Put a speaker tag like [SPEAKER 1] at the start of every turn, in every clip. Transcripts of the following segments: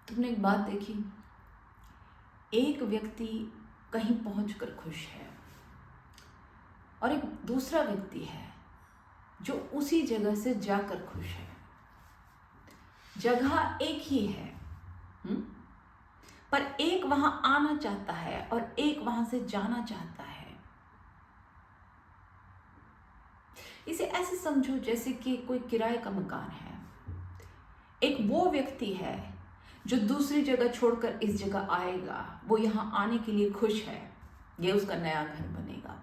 [SPEAKER 1] तुमने एक बात देखी, एक व्यक्ति कहीं पहुंचकर खुश है और एक दूसरा व्यक्ति है जो उसी जगह से जाकर खुश है। जगह एक ही है, पर एक वहां आना चाहता है और एक वहां से जाना चाहता है। इसे ऐसे समझो जैसे कि कोई किराए का मकान है। एक वो व्यक्ति है जो दूसरी जगह छोड़कर इस जगह आएगा, वो यहां आने के लिए खुश है, ये उसका नया घर बनेगा।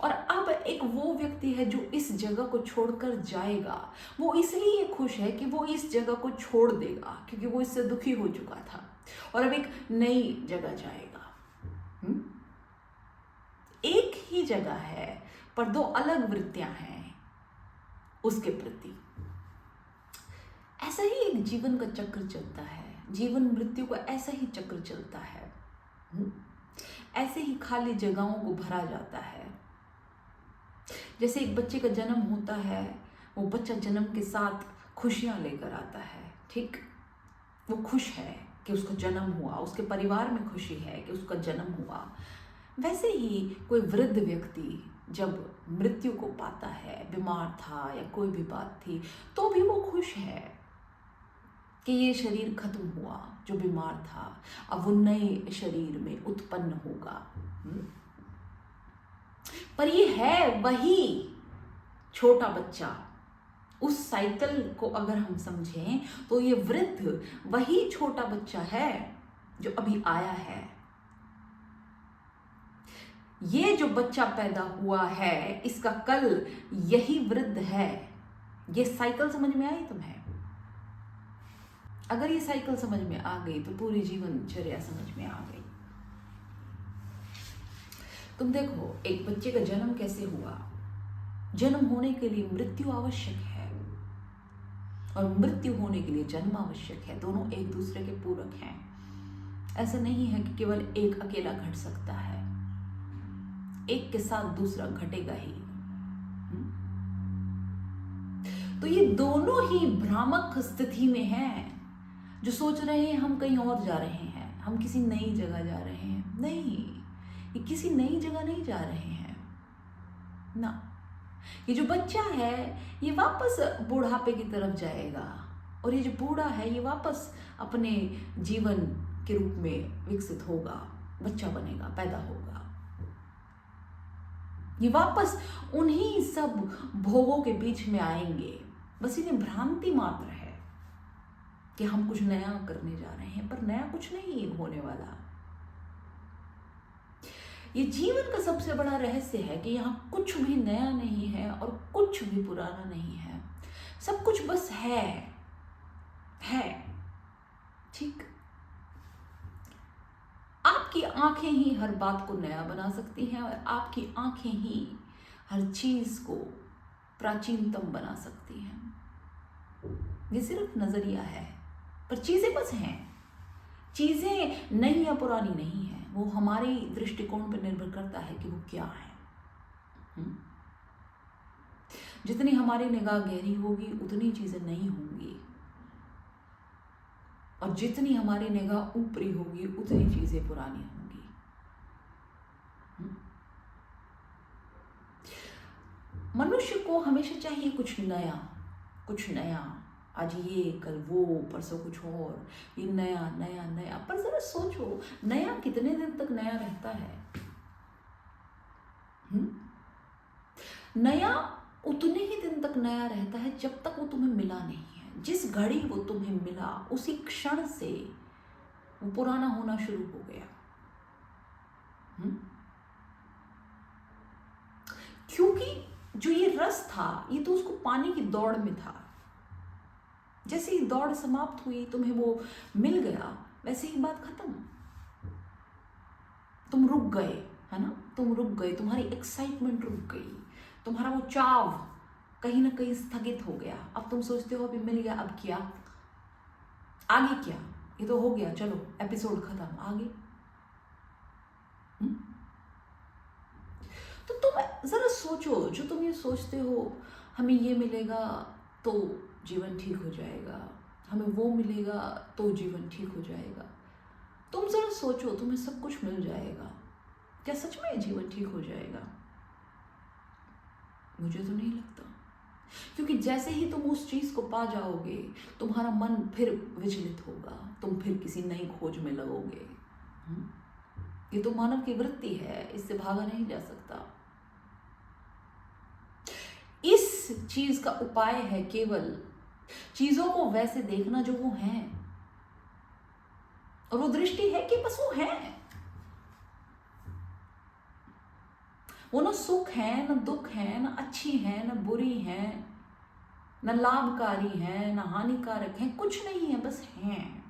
[SPEAKER 1] और अब एक वो व्यक्ति है जो इस जगह को छोड़कर जाएगा, वो इसलिए खुश है कि वो इस जगह को छोड़ देगा क्योंकि वो इससे दुखी हो चुका था और अब एक नई जगह जाएगा। एक ही जगह है पर दो अलग वृत्तियां हैं उसके प्रति। ऐसा ही एक जीवन का चक्र चलता है, जीवन मृत्यु का ऐसा ही चक्र चलता है। ऐसे ही खाली जगहों को भरा जाता है। जैसे एक बच्चे का जन्म होता है, वो बच्चा जन्म के साथ खुशियां लेकर आता है, ठीक, वो खुश है कि उसका जन्म हुआ, उसके परिवार में खुशी है कि उसका जन्म हुआ। वैसे ही कोई वृद्ध व्यक्ति जब मृत्यु को पाता है, बीमार था या कोई भी बात थी, तो भी वो खुश है कि ये शरीर खत्म हुआ जो बीमार था, अब वो नए शरीर में उत्पन्न होगा। पर ये है वही छोटा बच्चा। उस साइकिल को अगर हम समझें तो ये वृद्ध वही छोटा बच्चा है जो अभी आया है। ये जो बच्चा पैदा हुआ है इसका कल यही वृद्ध है। ये साइकिल समझ में आई तुम्हें? अगर ये साइकिल समझ में आ गई तो पूरी जीवनचर्या समझ में आ गई। तुम देखो एक बच्चे का जन्म कैसे हुआ। जन्म होने के लिए मृत्यु आवश्यक है और मृत्यु होने के लिए जन्म आवश्यक है। दोनों एक दूसरे के पूरक हैं। ऐसा नहीं है कि केवल एक अकेला घट सकता है, एक के साथ दूसरा घटेगा ही। तो ये दोनों ही भ्रामक स्थिति में हैं, जो सोच रहे हैं हम कहीं और जा रहे हैं, हम किसी नई जगह जा रहे हैं। नहीं, ये किसी नई जगह नहीं जा रहे हैं ना। ये जो बच्चा है ये वापस बुढ़ापे की तरफ जाएगा और ये जो बूढ़ा है ये वापस अपने जीवन के रूप में विकसित होगा, बच्चा बनेगा, पैदा होगा। ये वापस उन्हीं सब भोगों के बीच में आएंगे। बस इन्हें भ्रांति मात्र है कि हम कुछ नया करने जा रहे हैं, पर नया कुछ नहीं होने वाला। ये जीवन का सबसे बड़ा रहस्य है कि यहाँ कुछ भी नया नहीं है और कुछ भी पुराना नहीं है। सब कुछ बस है, ठीक। आपकी आंखें ही हर बात को नया बना सकती हैं और आपकी आंखें ही हर चीज को प्राचीनतम बना सकती हैं। ये सिर्फ नजरिया है, पर चीजें बस हैं। चीजें नई या पुरानी नहीं है, वो हमारे दृष्टिकोण पर निर्भर करता है कि वो क्या है। जितनी हमारी निगाह गहरी होगी उतनी चीजें नई होंगी और जितनी हमारी निगाह ऊपरी होगी उतनी चीजें पुरानी होंगी। मनुष्य को हमेशा चाहिए कुछ नया, कुछ नया। आज ये, कल वो, परसों कुछ और, ये नया नया नया। पर जरा सोचो, नया कितने दिन तक नया रहता है? नया उतने ही दिन तक नया रहता है जब तक वो तुम्हें मिला नहीं है। जिस घड़ी वो तुम्हें मिला उसी क्षण से वो पुराना होना शुरू हो गया। क्योंकि जो ये रस था ये तो उसको पाने की दौड़ में था। जैसे ही दौड़ समाप्त हुई, तुम्हें वो मिल गया, वैसे ही बात खत्म। तुम रुक गए, है ना? तुम रुक गए, तुम्हारी एक्साइटमेंट रुक गई, तुम्हारा वो चाव कहीं ना कहीं स्थगित हो गया। अब तुम सोचते हो अभी मिल गया, अब क्या, आगे क्या? ये तो हो गया, चलो एपिसोड खत्म, आगे। तो तुम जरा सोचो, जो तुम ये सोचते हो हमें ये मिलेगा तो जीवन ठीक हो जाएगा, हमें वो मिलेगा तो जीवन ठीक हो जाएगा। तुम जरा सोचो, तुम्हें सब कुछ मिल जाएगा, क्या सच में जीवन ठीक हो जाएगा? मुझे तो नहीं लगता, क्योंकि जैसे ही तुम उस चीज को पा जाओगे तुम्हारा मन फिर विचलित होगा, तुम फिर किसी नई खोज में लगोगे। ये तो मानव की वृत्ति है, इससे भागा नहीं जा सकता। इस चीज का उपाय है केवल चीजों को वैसे देखना जो वो हैं, और वो दृष्टि है कि बस वो है। वो ना सुख है, ना दुख है, ना अच्छी है, ना बुरी है, ना लाभकारी है, ना हानिकारक है, कुछ नहीं है, बस हैं।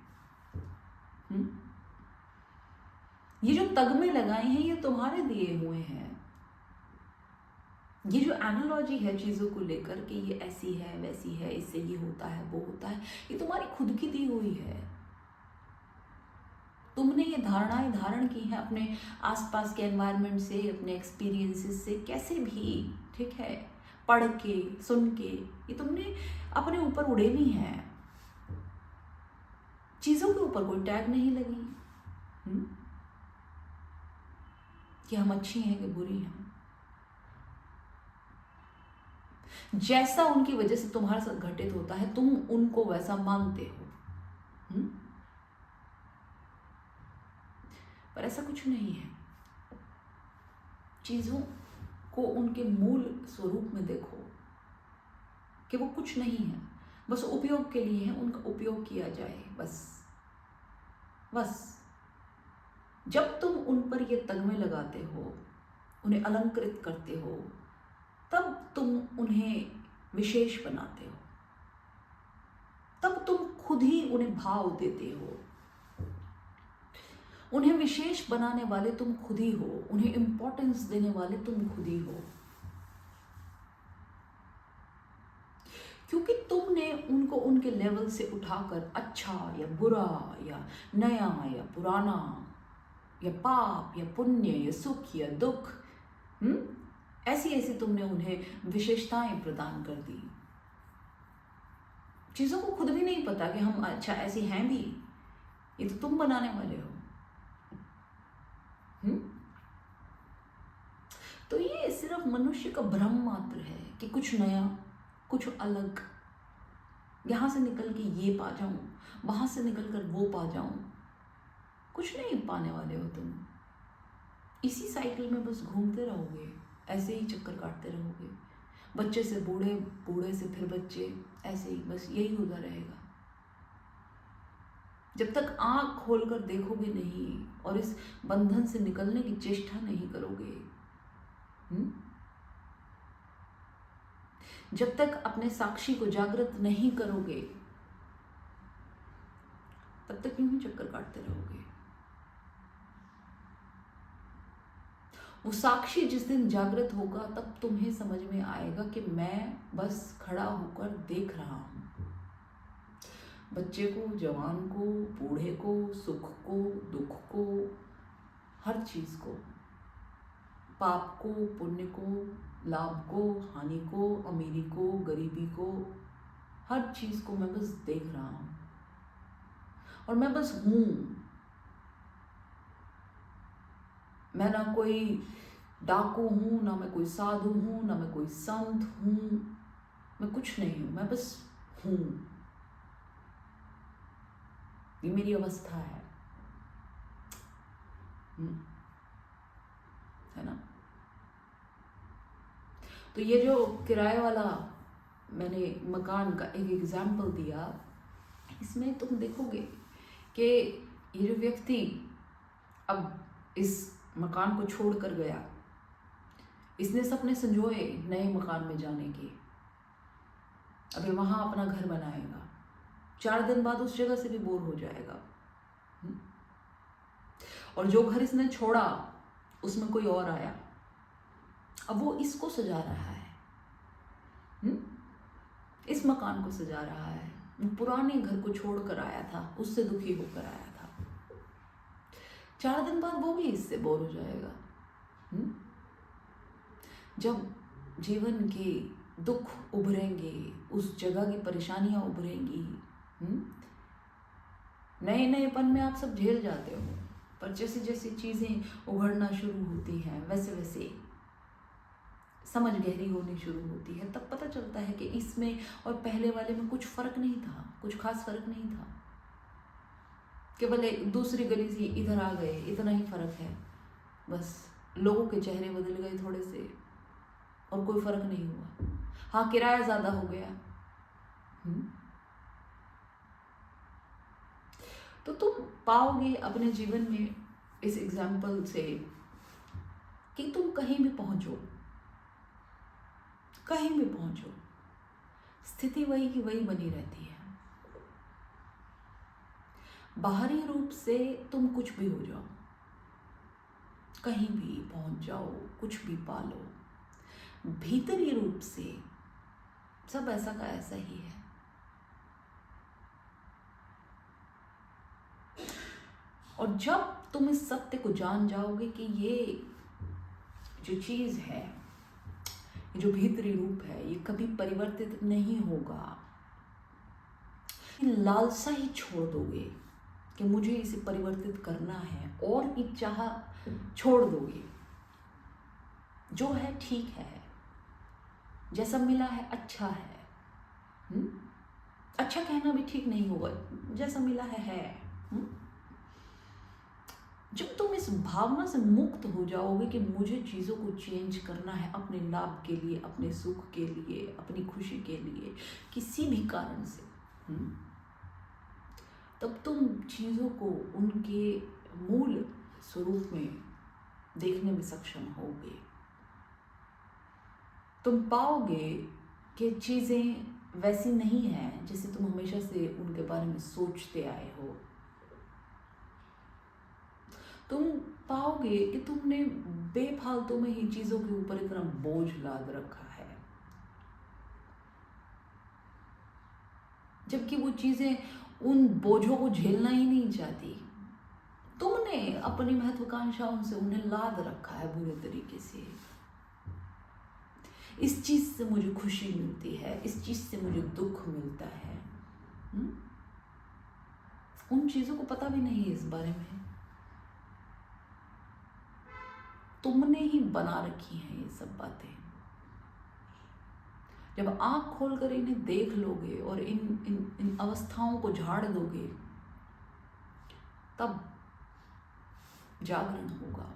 [SPEAKER 1] ये जो तगमे लगाए हैं ये तुम्हारे दिए हुए हैं। ये जो एनालॉजी है चीजों को लेकर कि ये ऐसी है वैसी है, इससे ये होता है वो होता है, ये तुम्हारी खुद की दी हुई है। तुमने ये धारणाएं धारण की हैं अपने आसपास के एनवायरनमेंट से, अपने एक्सपीरियंसेस से, कैसे भी, ठीक है, पढ़ के सुन के, ये तुमने अपने ऊपर उड़ेली हैं। चीजों के ऊपर कोई टैग नहीं लगी कि हम अच्छी हैं कि बुरी हैं। जैसा उनकी वजह से तुम्हारे साथ घटित होता है तुम उनको वैसा मानते हो। पर ऐसा कुछ नहीं है। चीजों को उनके मूल स्वरूप में देखो कि वो कुछ नहीं है, बस उपयोग के लिए है, उनका उपयोग किया जाए बस। जब तुम उन पर ये तगमे लगाते हो, उन्हें अलंकृत करते हो, तब तुम उन्हें विशेष बनाते हो, तब तुम खुद ही उन्हें भाव देते हो। उन्हें विशेष बनाने वाले तुम खुद ही हो, उन्हें इंपॉर्टेंस देने वाले तुम खुद ही हो, क्योंकि तुमने उनको उनके लेवल से उठाकर अच्छा या बुरा या नया या पुराना या पाप या पुण्य या सुख या दुख, ऐसी ऐसी तुमने उन्हें विशेषताएं प्रदान कर दी। चीजों को खुद भी नहीं पता कि हम अच्छा ऐसी हैं भी, ये तो तुम बनाने वाले हो। तो ये सिर्फ मनुष्य का भ्रम मात्र है कि कुछ नया, कुछ अलग, यहां से निकल के ये पा जाऊं, वहां से निकल कर वो पा जाऊं। कुछ नहीं पाने वाले हो तुम। इसी साइकिल में बस घूमते रहोगे, ऐसे ही चक्कर काटते रहोगे, बच्चे से बूढ़े, बूढ़े से फिर बच्चे, ऐसे ही बस यही होता रहेगा। जब तक आंख खोलकर देखोगे नहीं और इस बंधन से निकलने की चेष्टा नहीं करोगे, जब तक अपने साक्षी को जागृत नहीं करोगे, तब तक यूं ही चक्कर काटते रहोगे। वो साक्षी जिस दिन जागृत होगा तब तुम्हें समझ में आएगा कि मैं बस खड़ा होकर देख रहा हूं, बच्चे को, जवान को, बूढ़े को, सुख को, दुख को, हर चीज को, पाप को, पुण्य को, लाभ को, हानि को, अमीरी को, गरीबी को, हर चीज को मैं बस देख रहा हूं और मैं बस हूं। मैं ना कोई डाकू हूं, ना मैं कोई साधु हूं, ना मैं कोई संत हूं, मैं कुछ नहीं हूं, मैं बस हूं। ये मेरी अवस्था है ना। तो ये जो किराए वाला मैंने मकान का एक एग्जाम्पल दिया, इसमें तुम देखोगे कि ये जो व्यक्ति अब इस मकान को छोड़कर गया, इसने सपने संजोए नए मकान में जाने के, अभी वहां अपना घर बनाएगा, 4 दिन बाद उस जगह से भी बोर हो जाएगा। और जो घर इसने छोड़ा उसमें कोई और आया, अब वो इसको सजा रहा है, इस मकान को सजा रहा है। पुराने घर को छोड़कर आया था, उससे दुखी होकर आया था, 4 दिन बाद वो भी इससे बोर हो जाएगा। जब जीवन के दुख उभरेंगे, उस जगह की परेशानियां उभरेंगी, नए नएपन में आप सब झेल जाते हो, पर जैसे जैसे चीज़ें उघड़ना शुरू होती हैं वैसे वैसे समझ गहरी होनी शुरू होती है, तब पता चलता है कि इसमें और पहले वाले में कुछ फ़र्क नहीं था, कुछ खास फ़र्क नहीं था। केवल एक दूसरी गली से इधर आ गए, इतना ही फ़र्क है। बस लोगों के चेहरे बदल गए थोड़े से, और कोई फ़र्क नहीं हुआ। हाँ, किराया ज़्यादा हो गया। तो तुम पाओगे अपने जीवन में इस एग्जाम्पल से कि तुम कहीं भी पहुंचो, कहीं भी पहुंचो, स्थिति वही की वही बनी रहती है। बाहरी रूप से तुम कुछ भी हो जाओ, कहीं भी पहुंच जाओ, कुछ भी पालो, भीतरी रूप से सब ऐसा का ऐसा ही है। और जब तुम इस सत्य को जान जाओगे कि ये जो चीज़ है, ये जो भीतरी रूप है, ये कभी परिवर्तित नहीं होगा, लालसा ही छोड़ दोगे कि मुझे इसे परिवर्तित करना है, और इच्छा छोड़ दोगे। जो है ठीक है, जैसा मिला है अच्छा है। अच्छा कहना भी ठीक नहीं होगा, जैसा मिला है। जब तुम इस भावना से मुक्त हो जाओगे कि मुझे चीज़ों को चेंज करना है अपने लाभ के लिए, अपने सुख के लिए, अपनी खुशी के लिए, किसी भी कारण से, तब तुम चीज़ों को उनके मूल स्वरूप में देखने में सक्षम होगे। तुम पाओगे कि चीज़ें वैसी नहीं हैं जैसे तुम हमेशा से उनके बारे में सोचते आए हो। तुम पाओगे कि तुमने बेफालतू में ही चीज़ों के ऊपर इतना बोझ लाद रखा है, जबकि वो चीज़ें उन बोझों को झेलना ही नहीं चाहती। तुमने अपनी महत्वाकांक्षाओं से उन्हें लाद रखा है बुरे तरीके से। इस चीज़ से मुझे खुशी मिलती है, इस चीज़ से मुझे दुख मिलता है। उन चीज़ों को पता भी नहीं है इस बारे में। तुमने ही बना रखी हैं ये सब बातें। जब आंख खोलकर इन्हें देख लोगे और इन अवस्थाओं को झाड़ दोगे, तब जागरण होगा।